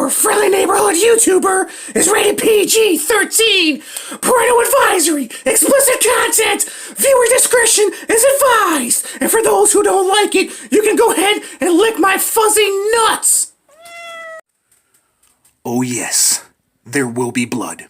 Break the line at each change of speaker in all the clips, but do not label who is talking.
Your friendly neighborhood YouTuber is rated PG-13. Parental advisory, explicit content, viewer discretion is advised. And for those who don't like it, you can go ahead and lick my fuzzy nuts.
Oh yes, there will be blood.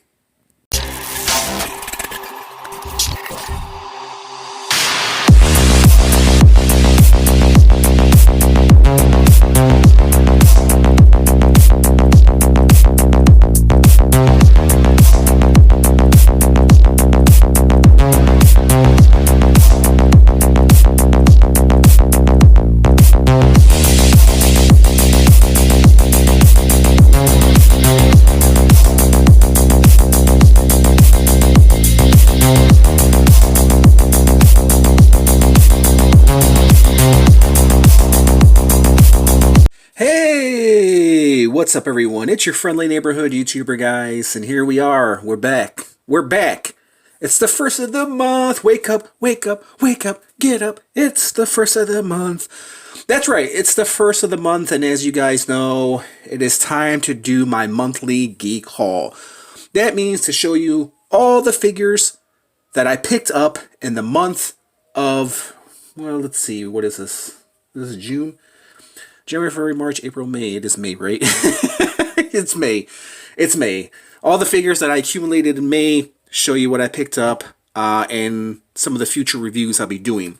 What's up, everyone? It's your friendly neighborhood YouTuber, guys, and here we are. We're back. It's the first of the month. Wake up, wake up, wake up, get up. It's the first of the month. That's right, it's the first of the month, and as you guys know, it is time to do my monthly geek haul. That means to show you all the figures that I picked up in the month of, well, let's see, what is this? This is June? January, February, March, April, May. It is May, right? It's May. It's May. All the figures that I accumulated in May, show you what I picked up, and some of the future reviews I'll be doing.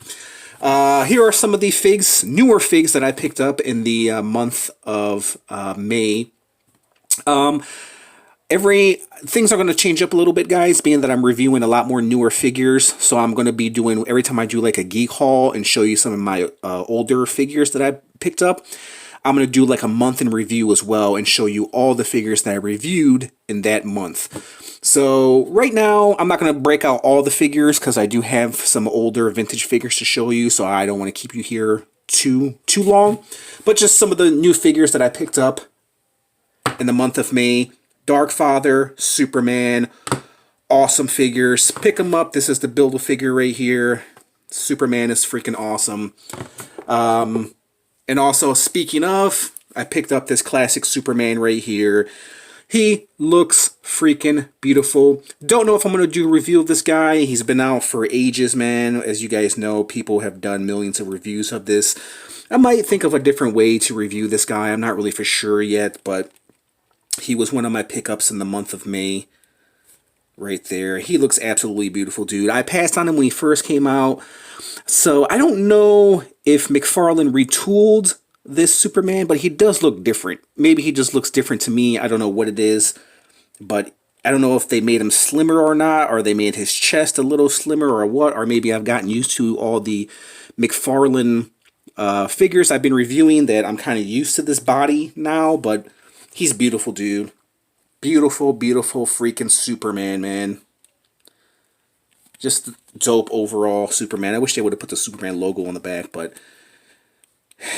Here are some of the figs, newer figs that I picked up in the month of May. Things are going to change up a little bit, guys, being that I'm reviewing a lot more newer figures. So I'm going to be doing, every time I do like a geek haul and show you some of my older figures that I picked up, I'm going to do like a month in review as well and show you all the figures that I reviewed in that month. So right now, I'm not going to break out all the figures because I do have some older vintage figures to show you, so I don't want to keep you here too long. But just some of the new figures that I picked up in the month of May. Darkfather, Superman, awesome figures. Pick them up. This is the Build-A-Figure right here. Superman is freaking awesome. And also, speaking of, I picked up this classic Superman right here. He looks freaking beautiful. Don't know if I'm going to do a review of this guy. He's been out for ages, man. As you guys know, people have done millions of reviews of this. I might think of a different way to review this guy. I'm not really for sure yet, but he was one of my pickups in the month of May. Right there. He looks absolutely beautiful, dude. I passed on him when he first came out. So I don't know if Mcfarlane retooled this Superman, but he does look different. Maybe he just looks different to me. I don't know what it is. But I don't know if they made him slimmer or not, or they made his chest a little slimmer or what. Or maybe I've gotten used to all the Mcfarlane figures I've been reviewing that I'm kind of used to this body now, but he's beautiful, dude. Beautiful, beautiful freaking Superman, man. Just dope overall Superman. I wish they would have put the Superman logo on the back, but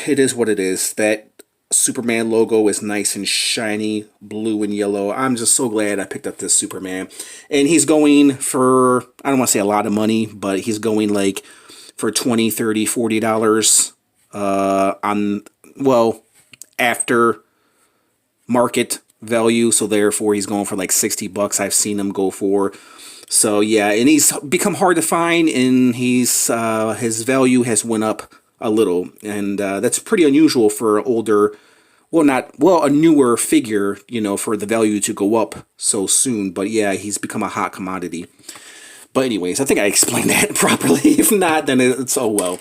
it is what it is. That Superman logo is nice and shiny, blue and yellow. I'm just so glad I picked up this Superman. And he's going for, I don't want to say a lot of money, but he's going like for $20, $30, $40 on, well, after market value, so therefore he's going for like $60 I've seen him go for. So yeah, and he's become hard to find, and he's his value has went up a little, and that's pretty unusual for older, a newer figure, you know, for the value to go up so soon. But yeah, he's become a hot commodity. But anyways, I think I explained that properly. If not, then it's oh well.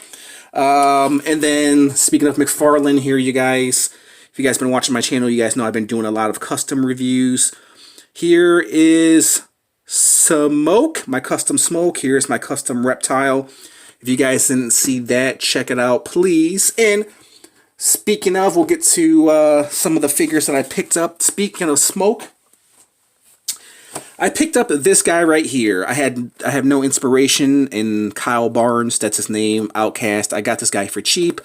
And then speaking of Mcfarlane here, you guys, if you guys been watching my channel, you guys know I've been doing a lot of custom reviews. Here is Smoke, my custom Smoke. Here's my custom Reptile. If you guys didn't see that, check it out, please. And speaking of, we'll get to some of the figures that I picked up. Speaking of Smoke, I picked up this guy right here. I have no inspiration in Kyle Barnes. That's his name, Outcast. I got this guy for cheap.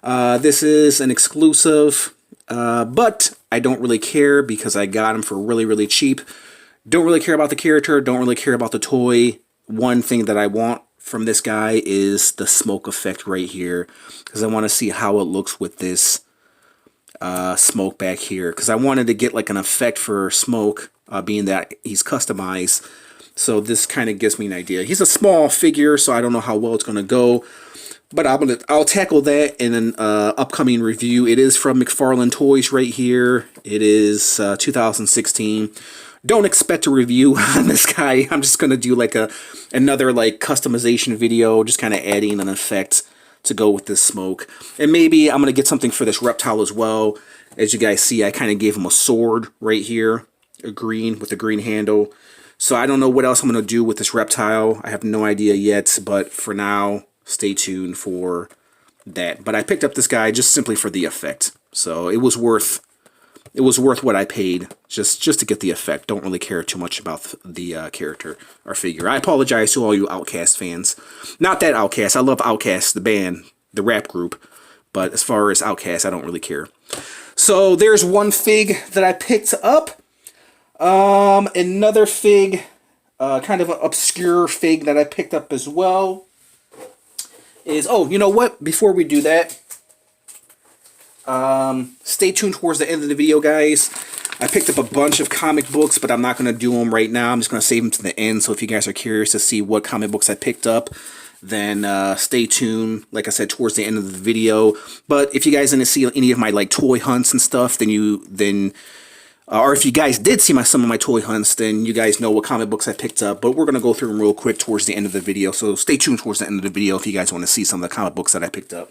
This is an exclusive, but I don't really care because I got him for really, really cheap. Don't really care about the character. Don't really care about the toy. One thing that I want from this guy is the smoke effect right here, because I want to see how it looks with this Smoke back here, because I wanted to get like an effect for Smoke, being that he's customized. So this kind of gives me an idea. He's a small figure, so I don't know how well it's going to go. But I'll tackle that in an upcoming review. It is from Mcfarlane Toys right here. It is 2016. Don't expect a review on this guy. I'm just gonna do like another like customization video, just kind of adding an effect to go with this Smoke. And maybe I'm gonna get something for this reptile as well. As you guys see, I kind of gave him a sword right here, a green with a green handle. So I don't know what else I'm gonna do with this reptile. I have no idea yet, but for now, stay tuned for that. But I picked up this guy just simply for the effect. So it was worth what I paid just to get the effect. Don't really care too much about the character or figure. I apologize to all you Outkast fans. Not that Outkast. I love Outkast, the band, the rap group. But as far as Outkast, I don't really care. So there's one fig that I picked up. Another fig, kind of an obscure fig that I picked up as well is, oh, you know what? Before we do that, stay tuned towards the end of the video, guys. I picked up a bunch of comic books, but I'm not going to do them right now. I'm just going to save them to the end. So if you guys are curious to see what comic books I picked up, then stay tuned, like I said, towards the end of the video. But if you guys didn't see any of my like toy hunts and stuff, or if you guys did see some of my toy hunts, then you guys know what comic books I picked up. But we're going to go through them real quick towards the end of the video. So stay tuned towards the end of the video if you guys want to see some of the comic books that I picked up.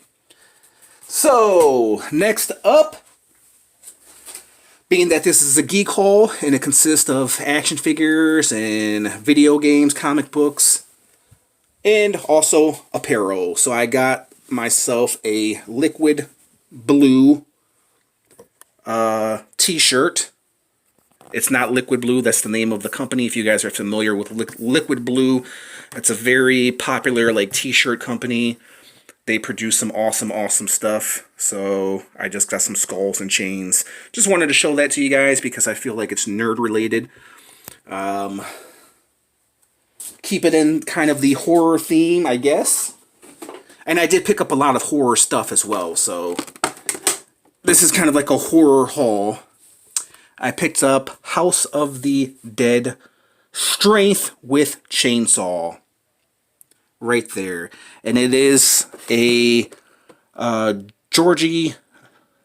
So, next up, being that this is a Geek haul, and it consists of action figures and video games, comic books, and also apparel. So I got myself a liquid blue t-shirt. It's not Liquid Blue, that's the name of the company. If you guys are familiar with Liquid Blue, it's a very popular like t-shirt company. They produce some awesome stuff. So I just got some skulls and chains. Just wanted to show that to you guys because I feel like it's nerd related. Keep it in kind of the horror theme, I guess. And I did pick up a lot of horror stuff as well. So this is kind of like a horror haul. I picked up House of the Dead Strength with Chainsaw. Right there. And it is a Georgia? Is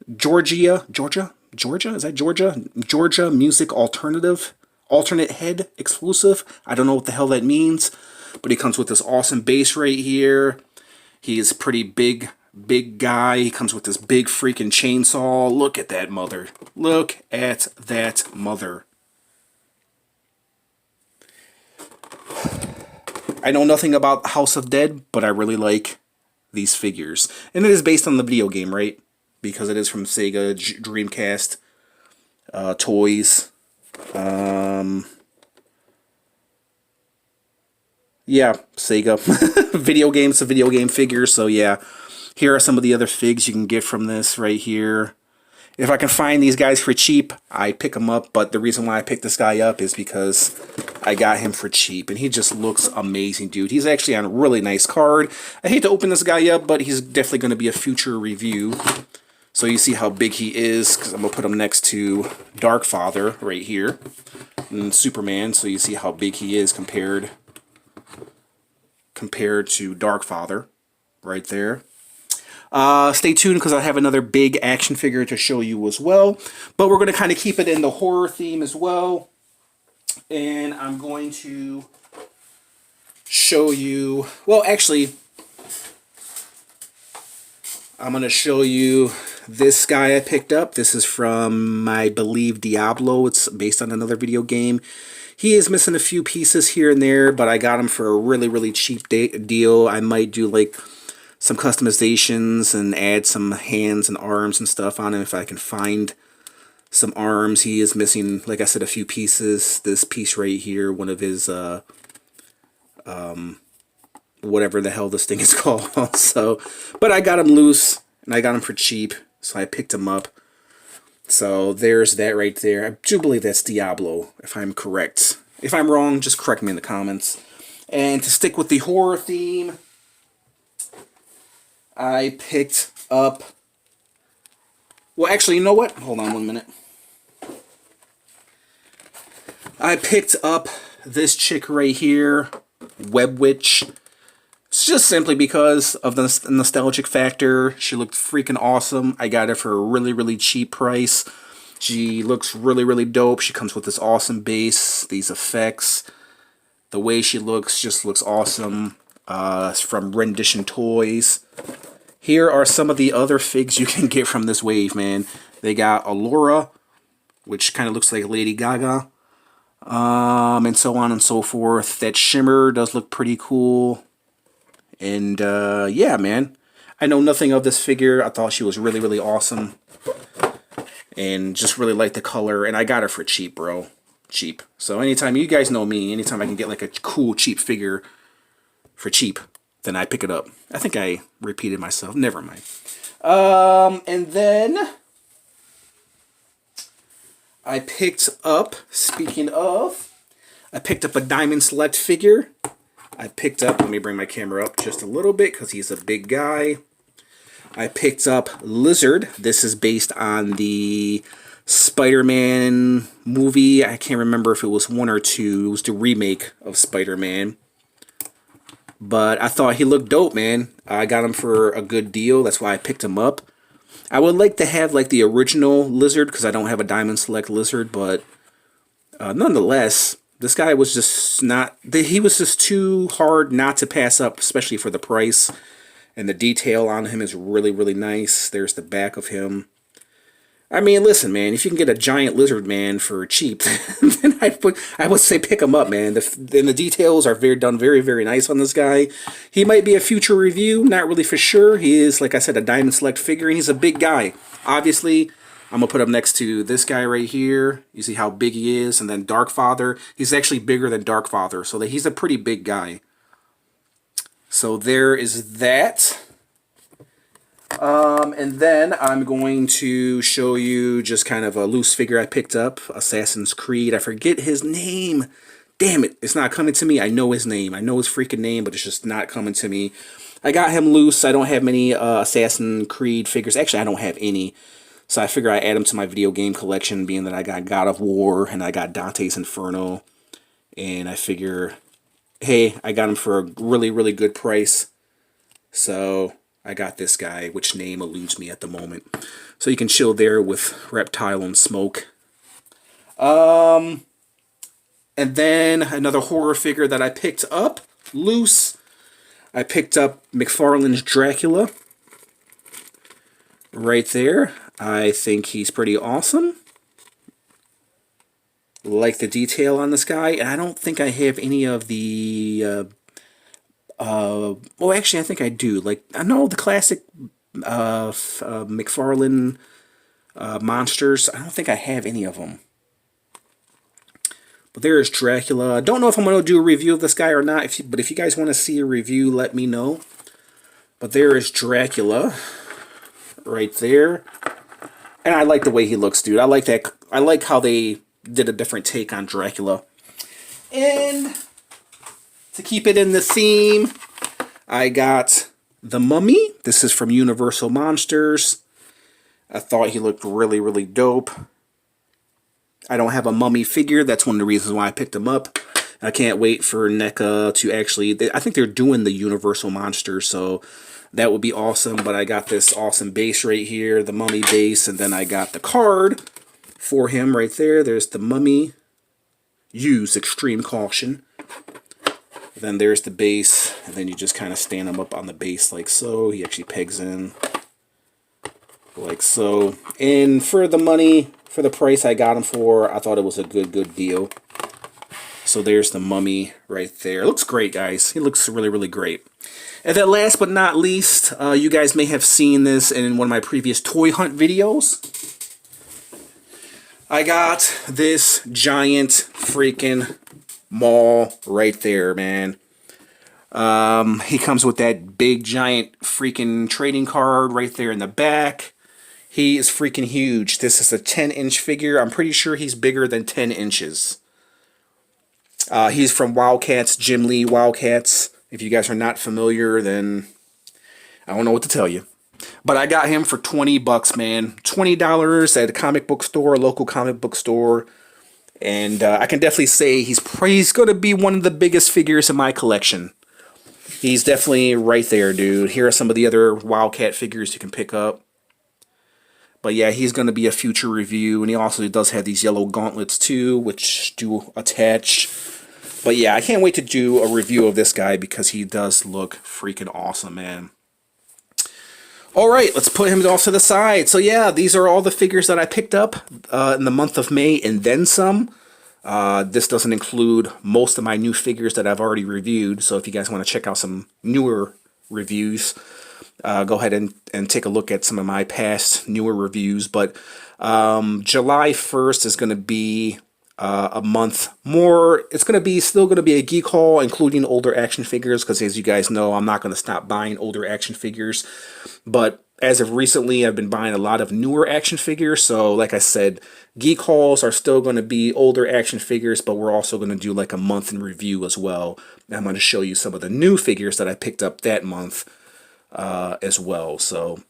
that Georgia? Georgia Music alternate head exclusive. I don't know what the hell that means, but he comes with this awesome bass right here. He is pretty big guy. He comes with this big freaking chainsaw. Look at that mother. Look at that mother. I know nothing about House of Dead, but I really like these figures. And it is based on the video game, right? Because it is from Sega Dreamcast toys. Yeah, Sega. Video games, a video game figure. So yeah, here are some of the other figs you can get from this right here. If I can find these guys for cheap, I pick them up. But the reason why I picked this guy up is because I got him for cheap. And he just looks amazing, dude. He's actually on a really nice card. I hate to open this guy up, but he's definitely going to be a future review. So you see how big he is, because I'm going to put him next to Darkfather right here. And Superman, so you see how big he is compared to Darkfather right there. Stay tuned because I have another big action figure to show you as well. But we're going to kind of keep it in the horror theme as well. And I'm going to show you... Well, actually, I'm going to show you this guy I picked up. This is from, I believe, Diablo. It's based on another video game. He is missing a few pieces here and there, but I got him for a really cheap deal. I might do like some customizations and add some hands and arms and stuff on him if I can find some arms. He is missing, like I said, a few pieces. This piece right here, one of his whatever the hell this thing is called. So, but I got him loose and I got him for cheap, so I picked him up. So there's that right there. I do believe that's Diablo, if I'm correct. If I'm wrong, just correct me in the comments. And to stick with the horror theme, I picked up Well, actually, you know what? Hold on 1 minute. I picked up this chick right here, Web Witch. It's just simply because of the nostalgic factor. She looked freaking awesome. I got it for a really, really cheap price. She looks really, really dope. She comes with this awesome base, these effects. The way she looks just looks awesome. It's from Rendition Toys. Here are some of the other figs you can get from this wave, man. They got Allura, which kind of looks like Lady Gaga. And so on and so forth. That shimmer does look pretty cool. And yeah, man. I know nothing of this figure. I thought she was really, really awesome. And just really like the color. And I got her for cheap, bro. Cheap. So anytime, you guys know me, anytime I can get like a cool, cheap figure for cheap, then I pick it up. I think I repeated myself. Never mind. And then I picked up, speaking of, I picked up a Diamond Select figure. I picked up, let me bring my camera up just a little bit because he's a big guy. I picked up Lizard. This is based on the Spider-Man movie. I can't remember if it was 1 or 2. It was the remake of Spider-Man. But I thought he looked dope, man. I got him for a good deal. That's why I picked him up. I would like to have like the original Lizard because I don't have a Diamond Select Lizard, but nonetheless, this guy was just not, he was just too hard not to pass up, especially for the price. And the detail on him is really, really nice. There's the back of him. I mean, listen, man, if you can get a giant lizard man for cheap, then I would say pick him up, man. The details are done very, very nice on this guy. He might be a future review, not really for sure. He is, like I said, a Diamond Select figure, and he's a big guy. Obviously, I'm going to put him next to this guy right here. You see how big he is, and then Darkfather. He's actually bigger than Darkfather, so he's a pretty big guy. So there is that. And then I'm going to show you just kind of a loose figure I picked up. Assassin's Creed. I forget his name. Damn it. It's not coming to me. I know his name. I know his freaking name, but it's just not coming to me. I got him loose. I don't have many Assassin's Creed figures. Actually, I don't have any. So I figure I add them to my video game collection, being that I got God of War and I got Dante's Inferno. And I figure, hey, I got him for a really, really good price. So I got this guy, which name eludes me at the moment. So you can chill there with Reptile and Smoke. And then another horror figure that I picked up, loose. I picked up Mcfarlane's Dracula. Right there. I think he's pretty awesome. Like the detail on this guy. And I don't think I have any of the well, actually, I think I do. Like, I know the classic Mcfarlane monsters. I don't think I have any of them. But there is Dracula. I don't know if I'm going to do a review of this guy or not. But if you guys want to see a review, let me know. But there is Dracula. Right there. And I like the way he looks, dude. I like that. I like how they did a different take on Dracula. And to keep it in the theme, I got the Mummy. This is from Universal Monsters. I thought he looked really, really dope. I don't have a Mummy figure. That's one of the reasons why I picked him up. I can't wait for NECA to actually... I think they're doing the Universal Monsters, so that would be awesome. But I got this awesome base right here, the Mummy base, and then I got the card for him right there. There's the Mummy. Use extreme caution. Then there's the base, and then you just kind of stand him up on the base like so. He actually pegs in like so. And for the money, for the price I got him for, I thought it was a good deal. So there's the Mummy right there. It looks great, guys. He looks really, really great. And then last but not least, you guys may have seen this in one of my previous toy hunt videos. I got this giant freaking Maul right there, man. He comes with that big giant freaking trading card right there in the back. He is freaking huge. This is a 10-inch figure. I'm pretty sure he's bigger than 10 inches. He's from Wildcats, Jim Lee Wildcats. If you guys are not familiar, then I don't know what to tell you. But I got him for $20, man. $20 at a comic book store, a local comic book store. And I can definitely say he's going to be one of the biggest figures in my collection. He's definitely right there, dude. Here are some of the other Wildcat figures you can pick up. But yeah, he's going to be a future review. And he also does have these yellow gauntlets too, which do attach. But yeah, I can't wait to do a review of this guy because he does look freaking awesome, man. Alright, let's put him off to the side. So yeah, these are all the figures that I picked up in the month of May and then some. This doesn't include most of my new figures that I've already reviewed. So if you guys want to check out some newer reviews, go ahead and take a look at some of my past newer reviews. But July 1st is going to be a month more. It's going to be still going to be a geek haul, including older action figures, because as you guys know, I'm not going to stop buying older action figures. But as of recently, I've been buying a lot of newer action figures. So like I said, geek hauls are still going to be older action figures, but we're also going to do like a month in review as well. And I'm going to show you some of the new figures that I picked up that month as well. So,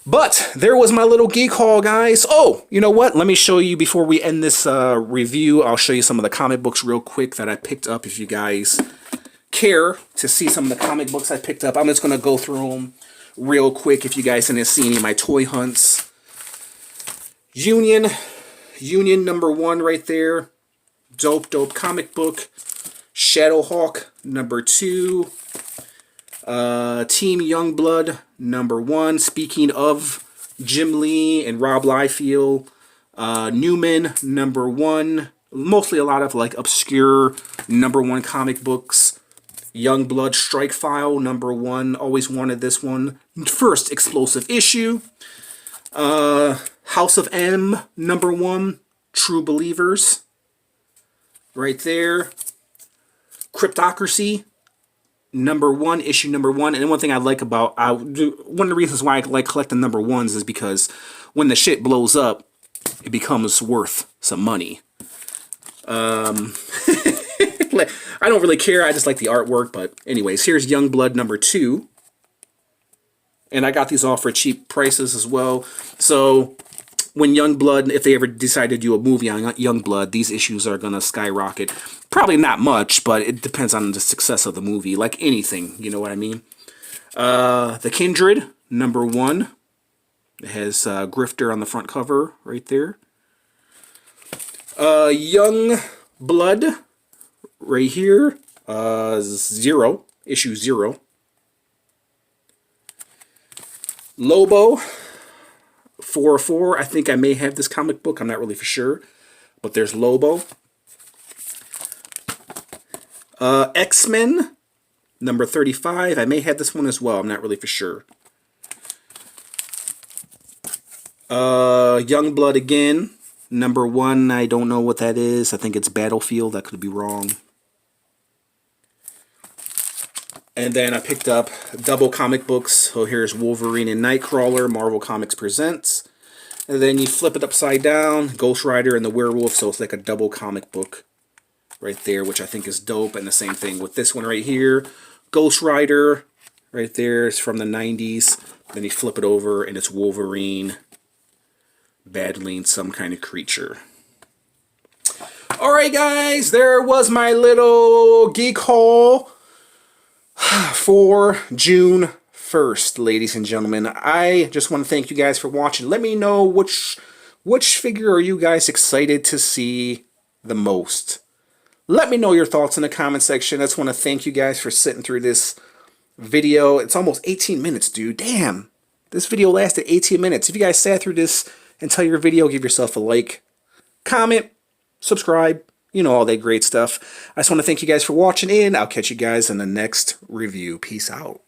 but there was my little geek haul, guys. Oh, you know what? Let me show you before we end this review. I'll show you some of the comic books real quick that I picked up if you guys care to see some of the comic books I picked up. I'm just going to go through them real quick if you guys didn't see any of my toy hunts. Union #1 right there. Dope comic book. Shadowhawk #2. Team Youngblood #1. Speaking of Jim Lee and Rob Liefeld, Newman #1. Mostly a lot of like obscure #1 comic books. Youngblood Strike File #1. Always wanted this one. First explosive issue. House of M #1. True Believers. Right there. Cryptocracy #1, issue #1. And one thing I like about one of the reasons why I like collecting #1s is because when the shit blows up, it becomes worth some money. I don't really care. I just like the artwork. But anyways, here's Youngblood #2. And I got these all for cheap prices as well. So when Youngblood, if they ever decide to do a movie on Youngblood, these issues are going to skyrocket. Probably not much, but it depends on the success of the movie. Like anything, you know what I mean? The Kindred #1. It has Grifter on the front cover right there. Young Blood right here. 0. Issue 0. Lobo 4/4. I think I may have this comic book. I'm not really for sure. But there's Lobo. X-Men #35. I may have this one as well. I'm not really for sure. Youngblood again. #1. I don't know what that is. I think it's Battlefield. I could be wrong. And then I picked up double comic books. So here's Wolverine and Nightcrawler, Marvel Comics Presents. And then you flip it upside down, Ghost Rider and the Werewolf. So it's like a double comic book right there, which I think is dope. And the same thing with this one right here. Ghost Rider right there is from the 90s. Then you flip it over and it's Wolverine battling some kind of creature. Alright guys, there was my little geek haul for June 1st, ladies and gentlemen. I just want to thank you guys for watching. Let me know which figure are you guys excited to see the most. Let me know your thoughts in the comment section. I just want to thank you guys for sitting through this video. It's almost 18 minutes, dude. Damn. This video lasted 18 minutes. If you guys sat through this until your video, give yourself a like, comment, subscribe. You know, all that great stuff. I just want to thank you guys for watching, and I'll catch you guys in the next review. Peace out.